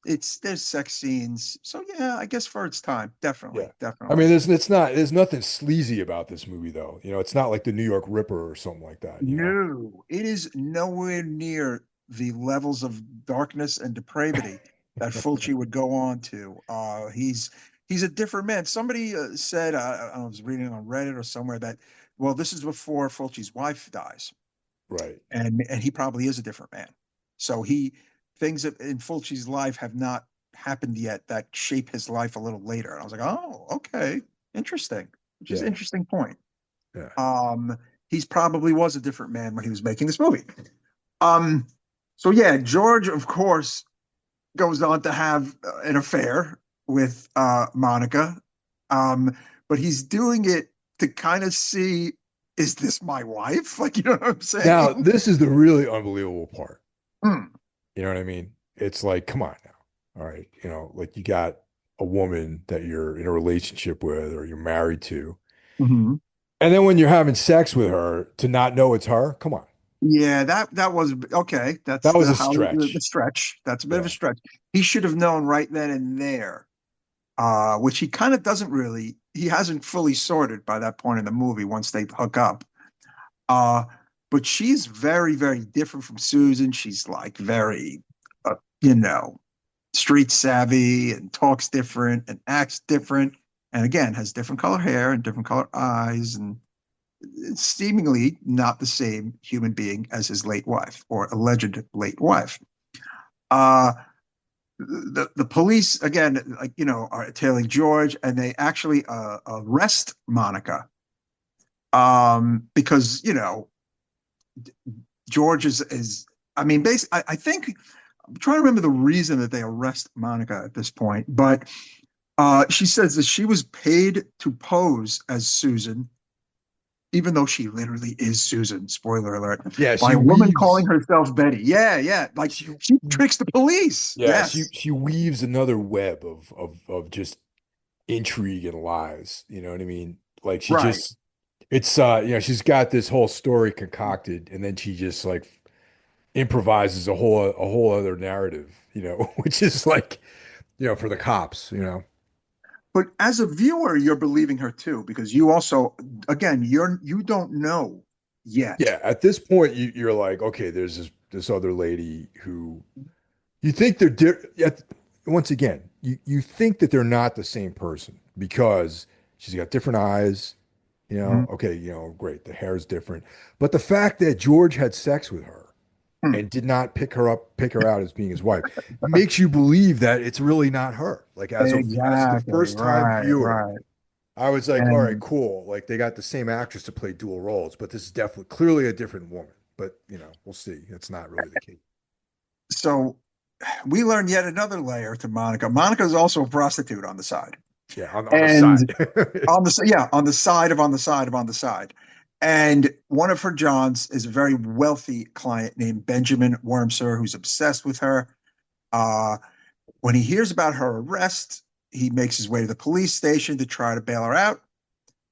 There's sex scenes. So yeah, I guess for its time, Yeah. definitely, I mean, definitely. there's nothing sleazy about this movie though. It's not like the New York Ripper or something like that. No, it is nowhere near the levels of darkness and depravity that Fulci would go on to. He's a different man. Somebody said, I was reading on Reddit or somewhere that, well, this is before Fulci's wife dies, Right. and he probably is a different man. So things in Fulci's life have not happened yet that shape his life a little later. And I was like, oh, okay, interesting. Which is an Yeah. interesting point. Yeah. He's probably was a different man when he was making this movie. Um, so yeah, George, of course, goes on to have an affair with Monica, but he's doing it to kind of see, is this my wife? Like, you know what I'm Now, saying? this is the really unbelievable part. Hmm. You know what I mean? It's like, come on now. All right. Like you got a woman that you're in a relationship with or you're married to. Mhm. And then when you're having sex with her to not know it's her, come on. Yeah, that was okay. That's That was the a how the stretch. stretch. That's a bit of a Yeah. stretch. He should have known right then and there, which he kind of doesn't really. He hasn't fully sorted by that point in the movie once they hook up. Uh, but she's very, very different from Susan. She's like very, uh, you know, street savvy and talks different and acts different. And again, has different color hair and different color eyes and seemingly not the same human being as his late wife or alleged late wife. Uh, the police again, like are tailing George, and they actually arrest Monica because George is. I mean, basically, I think I'm trying to remember the reason that they arrest Monica at this point, but she says that she was paid to pose as Susan, even though she literally is Susan, spoiler alert, Yeah, by she a woman weaves calling herself Betty. Yeah, yeah. Like she she tricks the police. yeah, she Yes. she weaves another web of just intrigue and lies. You know what I mean? Like she Right. just it's she's got this whole story concocted and then she just like improvises a whole other narrative, which is like, for the cops. But as a viewer, you're believing her too, because you also, again, you don't know yet. Yeah, at this point you're like, okay, there's this other lady who you think once again, you think that they're not the same person because she's got different eyes, Mhm. okay, great, the hair's different. But the fact that George had sex with her Hmm. and did not pick her out as being his wife makes you believe that it's really not her. Like as the Exactly. first time Right. viewer, Right. I was like, all right, And cool. Like they got the same actress to play dual roles, but this is definitely clearly a different woman. But we'll see. It's not really the case. so we learned yet another layer to Monica. Monica is also a prostitute on the side. Yeah, on the And side. on the side of on the side of on the side. And one of her Johns is a very wealthy client named Benjamin Wormser, who's obsessed with her. Uh, when he hears about her arrest, he makes his way to the police station to try to bail her out.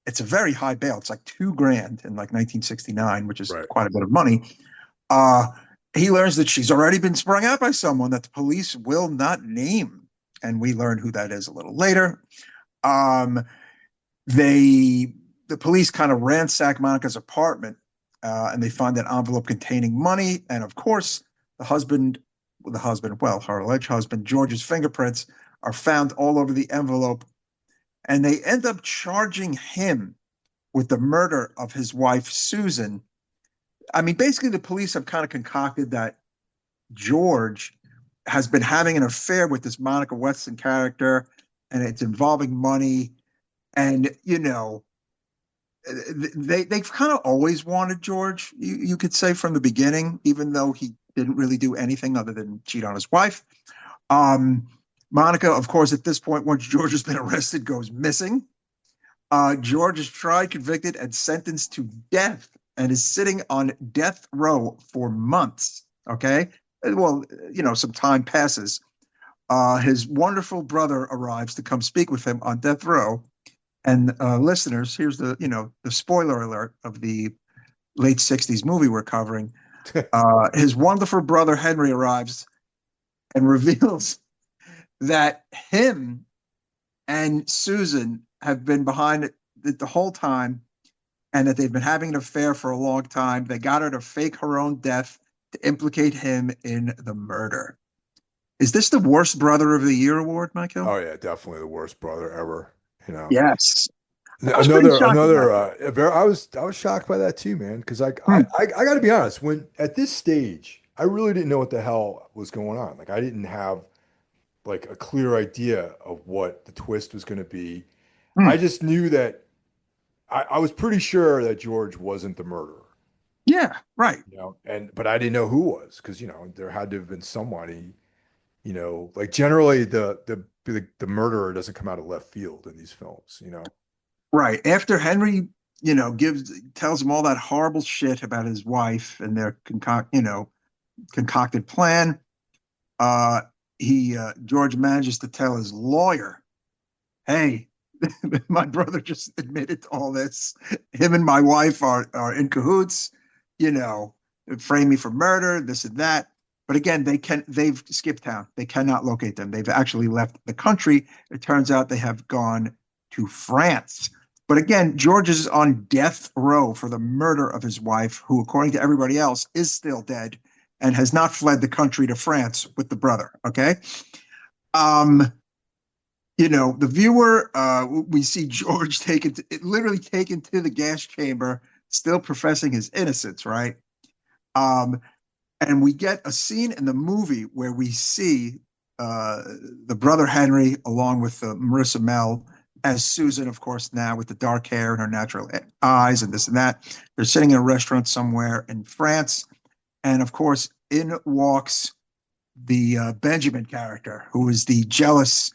It's a very high bail. It's like 2 grand in like 1969, which is Right. quite a bit of money. Uh, he learns that she's already been sprung out by someone that the police will not name. And we learn who that is a little later. Um, they the police kind of ransack Monica's apartment, and they find that envelope containing money, and of course, well, her alleged husband George's fingerprints are found all over the envelope, and they end up charging him with the murder of his wife Susan. I mean, basically, the police have kind of concocted that George has been having an affair with this Monica Weston character, and it's involving money. And they've kind of always wanted George, you could say from the beginning, even though he didn't really do anything other than cheat on his wife. Um, Monica, of course, at this point, once George has been arrested, goes missing. George is tried, convicted, and sentenced to death, and is sitting on death row for months. Okay, well, some time passes. His wonderful brother arrives to come speak with him on death row, and listeners, here's the spoiler alert of the late '60s movie we're covering. His wonderful brother Henry arrives and reveals that him and Susan have been behind it the whole time, and that they've been having an affair for a long time. They got her to fake her own death to implicate him in the murder. Is this the worst brother of the year award, Michael? Oh yeah, definitely the worst brother ever. You know, Yes. I was pretty shocked about Another. that. I was shocked by that too, man. Because Hmm. I got to be honest. When at this stage, I really didn't know what the hell was going on. Like I didn't have like a clear idea of what the twist was going to be. Hmm. I just knew that I was pretty sure that George wasn't the murderer. Yeah, right. You know, and but I didn't know who was because you know there had to have been somebody. You know, like generally the murderer doesn't come out of left field in these films. You know. Right. After Henry, tells him all that horrible shit about his wife and their concocted plan, uh, he George manages to tell his lawyer, "Hey, my brother just admitted to all this. Him and my wife are in cahoots. You know, frame me for murder, this and that." But again, they've skipped town. They cannot locate them. They've actually left the country. It turns out they have gone to France. But again, George is on death row for the murder of his wife, who, according to everybody else, is still dead and has not fled the country to France with the brother. Okay. Um, the viewer, we see George literally taken to the gas chamber, still professing his innocence, right? Um, and we get a scene in the movie where we see uh, the brother Henry along with Marissa Mel as Susan, of course, now with the dark hair and her natural eyes and this and that. They're sitting in a restaurant somewhere in France. And of course, in walks the Benjamin character, who is the jealous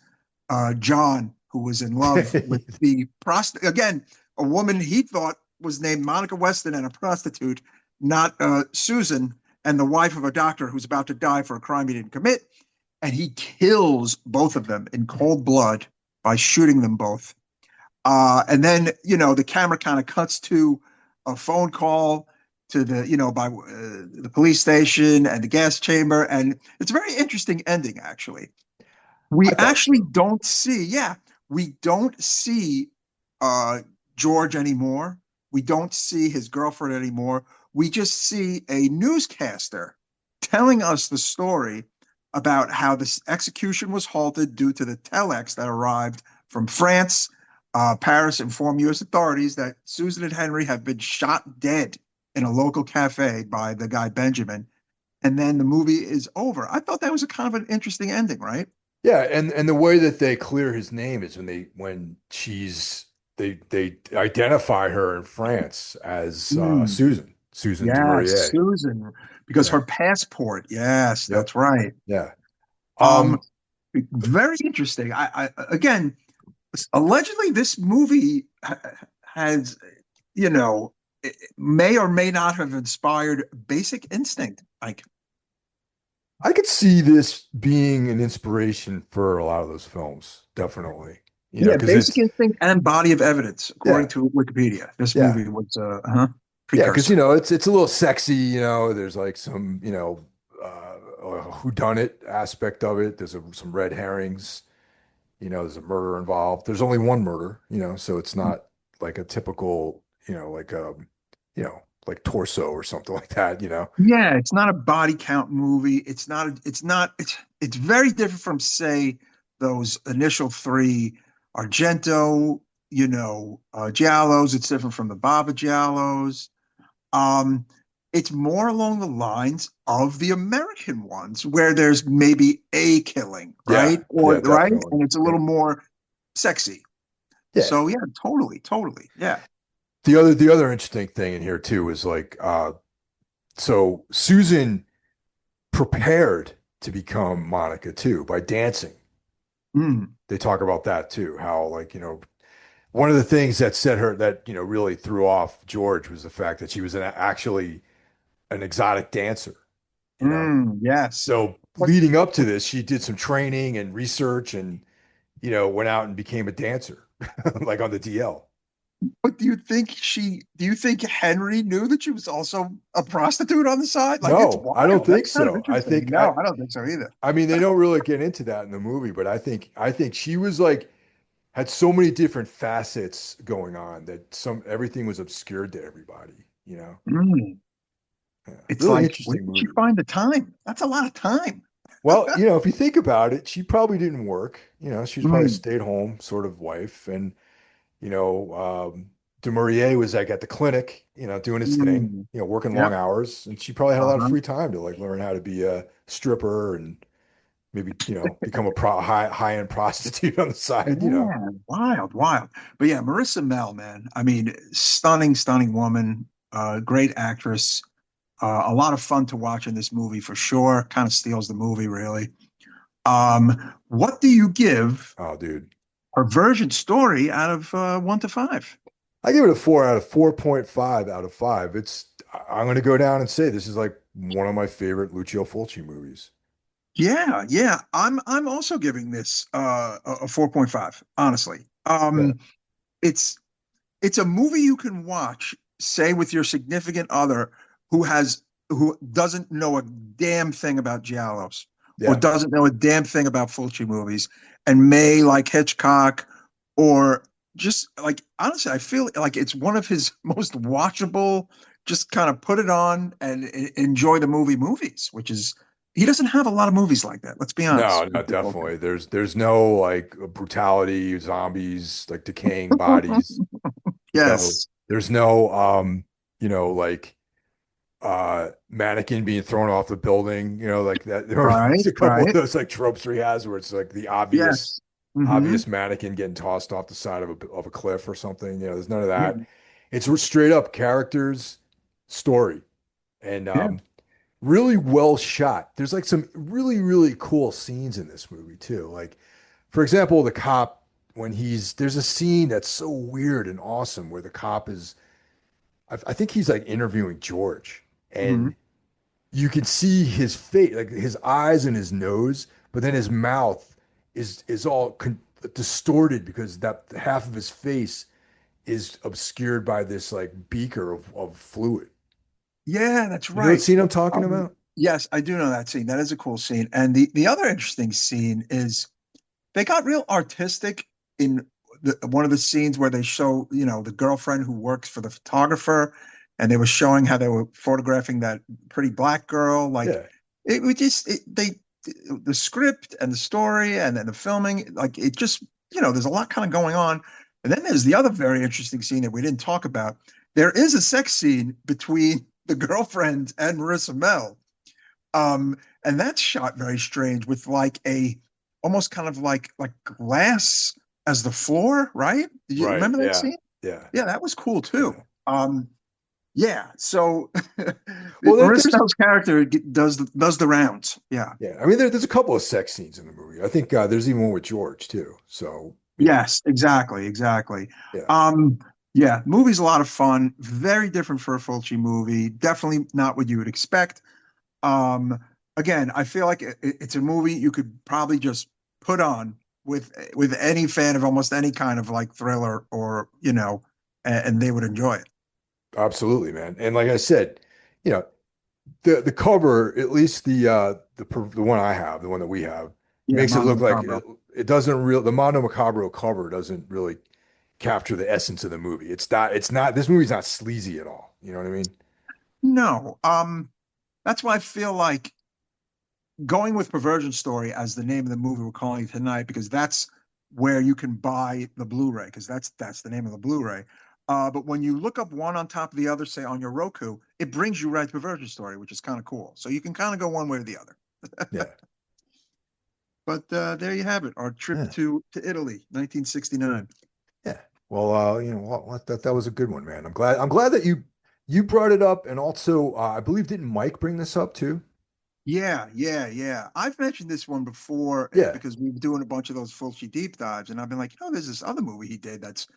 John, who was in love with the prostitute. Again, a woman he thought was named Monica Weston and a prostitute, not Susan, and the wife of a doctor who's about to die for a crime he didn't commit. And he kills both of them in cold blood by shooting them both. And then, the camera kind of cuts to a phone call to by the police station and the gas chamber. And it's a very interesting ending, actually. We I thought actually so. we don't see uh, George anymore. We don't see his girlfriend anymore. We just see a newscaster telling us the story about how this execution was halted due to the telex that arrived from France. Paris informed U.S. authorities that Susan and Henry have been shot dead in a local cafe by the guy Benjamin. And then the movie is over. I thought that was a kind of an interesting ending, right? Yeah, and the way that they clear his name is when they identify her in France as Mm, Susan du yes, Maurier. Susan, because Yeah. her passport. Yes, Yep. that's right. Yeah. Um, Um, Very interesting. Again, allegedly, this movie has, it may or may not have inspired Basic Instinct. Like, I could see this being an inspiration for a lot of those films, definitely. You know, yeah, because Basic it's Instinct and Body of Evidence, according yeah, to Wikipedia. This yeah, movie was yeah, because precursor. it's a little sexy. You know, there's like some whodunit aspect of it. There's some red herrings. You know, there's a murder involved. There's only one murder. You know, so it's not like a typical like torso or something like that. You know. Yeah, it's not a body count movie. It's very different from, say, those initial three Argento, Giallos. It's different from the Baba Giallos. Um, it's more along the lines of the American ones, where there's maybe a killing, Yeah, right? Or yeah, right, definitely. and it's a Yeah, little more sexy. yeah. So yeah, totally, totally. Yeah. The other interesting thing in here too is like so Susan prepared to become Monica too by dancing. Mm, They talk about that too, how like, one of the things that set her that, really threw off George was the fact that she was actually an exotic dancer, you know. yes. So But leading up to this, she did some training and research and, went out and became a dancer, like on the DL. But do you think Henry knew that she was also a prostitute on the side? Like, it's No, I don't wild. think That's kind of so. interesting. No, I don't think so either. I mean, they don't really get into that in the movie, but I think she was like had so many different facets going on that everything was obscured to everybody, you know. Mm. Yeah. It's Really like, where interesting did she movie. find the time? That's a lot of time. Well, if you think about it, she probably didn't work. She was probably a Mm, stay-at-home sort of wife, and you know, Du Maurier was like at the clinic, doing his thing, mm. working long Yep. hours, and she probably had a lot of Uh-huh. free time to like learn how to be a stripper and maybe, become a high-end prostitute on the side. Yeah, wild, wild. But yeah, Marissa Mel, man. I mean, stunning, stunning woman. Great actress. A lot of fun to watch in this movie for sure. Kind of steals the movie, really. What do you give Oh, dude. Perversion Story out of 1 to 5? I give it a 4.5 out of 5. I'm going to go down and say this is like one of my favorite Lucio Fulci movies. Yeah, yeah. I'm also giving this a 4.5, honestly. Yeah. It's it's a movie you can watch, say with your significant other who doesn't know a damn thing about giallos or Yeah. doesn't know a damn thing about Fulci movies and may like Hitchcock or just like honestly, I feel like it's one of his most watchable, just kind of put it on and enjoy the movies, which is he doesn't have a lot of movies like that. Let's be honest. No, no, definitely. There's no like brutality, zombies, like decaying bodies. Yes. There's no like mannequin being thrown off the building, like that. Right, There's a couple of right. those like tropes where he has where it's like the obvious Yes. Hmm. mannequin getting tossed off the side of a cliff or something. There's none of Yeah. that. It's straight up characters, story, and Yeah. really well shot. There's like some really, really cool scenes in this movie too. Like, for example, the cop when there's a scene that's so weird and awesome where the cop is, I think he's like interviewing George, Hmm. and you can see his face, like his eyes and his nose, but then his mouth is all distorted because that half of his face is obscured by this like beaker of fluid. Yeah, that's You know what right. scene I'm talking about? Yes, I do know that scene. That is a cool scene. And the other interesting scene is they got real artistic in one of the scenes where they show, the girlfriend who works for the photographer, and they were showing how they were photographing that pretty black girl. Like Yeah. it was just the script and the story and then the filming, like it just, there's a lot kind of going on. And then there's the other very interesting scene that we didn't talk about. There is a sex scene between the girlfriend and Marissa Mel. And that's shot very strange with like a almost kind of like glass as the floor, right? Did you Right. remember that Yeah. scene? Yeah. Yeah, that was cool too. Yeah. Yeah, so Well, Marissa there's Mel's character does the rounds. Yeah. yeah. I mean, there's a couple of sex scenes in the movie. I think there's even one with George too. So Yes, exactly, exactly. yeah, Um, yeah, movie's a lot of fun. Very different for a Fulci movie. Definitely not what you would expect. Um, Again, I feel like it's a movie you could probably just put on with any fan of almost any kind of like thriller or and they would enjoy it. absolutely, man. And like I said, you know, the cover, at least the one I have, the one that we have, Yeah, makes it Mondo look like Macabro. it doesn't real the Mondo Macabro cover doesn't really capture the essence of the movie. It's not this movie's not sleazy at all. You know what I mean? No, that's why I feel like going with Perversion Story as the name of the movie we're calling it tonight, because that's where you can buy the Blu-ray, because that's the name of the Blu-ray. But when you look up one on top of the other, say on your Roku, it brings you right to Perversion Story, which is kind of cool. So you can kind of go one way or the other. Yeah. But there you have it, our trip Yeah. to Italy, 1969. Yeah. Well, that was a good one, man. I'm glad that you brought it up, and also I believe didn't Mike bring this up too? Yeah, yeah, yeah. I've mentioned this one before Yeah. because we were doing a bunch of those Fulci deep dives, and I've been like, there's this other movie he did that's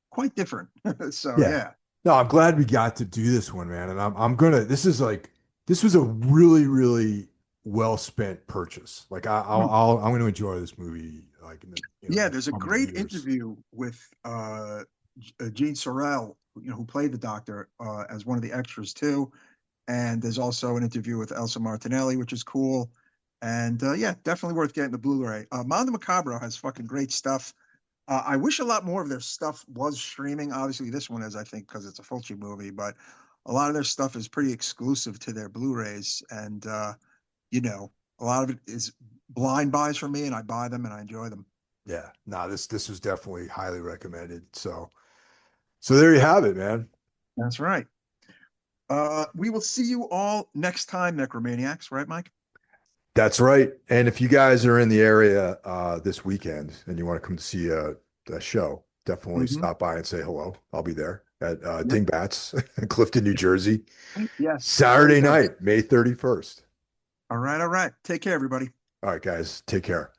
quite different. So Yeah. yeah. No, I'm glad we got to do this one, man. And I'm gonna this was a really, really well spent purchase. Like I'm gonna enjoy this movie like in the Yeah, next there's a coming great years. interview with Gene Sorel, who played the doctor as one of the extras too. And there's also an interview with Elsa Martinelli, which is cool. And yeah, definitely worth getting the Blu-ray. Mondo Macabro has fucking great stuff. I wish a lot more of their stuff was streaming. Obviously, this one is, I think, because it's a Fulci movie. But a lot of their stuff is pretty exclusive to their Blu-rays, and you know, a lot of it is blind buys for me, and I buy them and I enjoy them. Yeah, no, this was definitely highly recommended. So there you have it, man. That's right. We will see you all next time, Necromaniacs, right, Mike? That's right. And if you guys are in the area this weekend and you want to come see a show, definitely Mm-hmm. stop by and say hello. I'll be there at Yep. Dingbats in Clifton, New Jersey, Yes. Very Saturday good. night, May 31st. All right. All right. Take care, everybody. All right, guys, take care.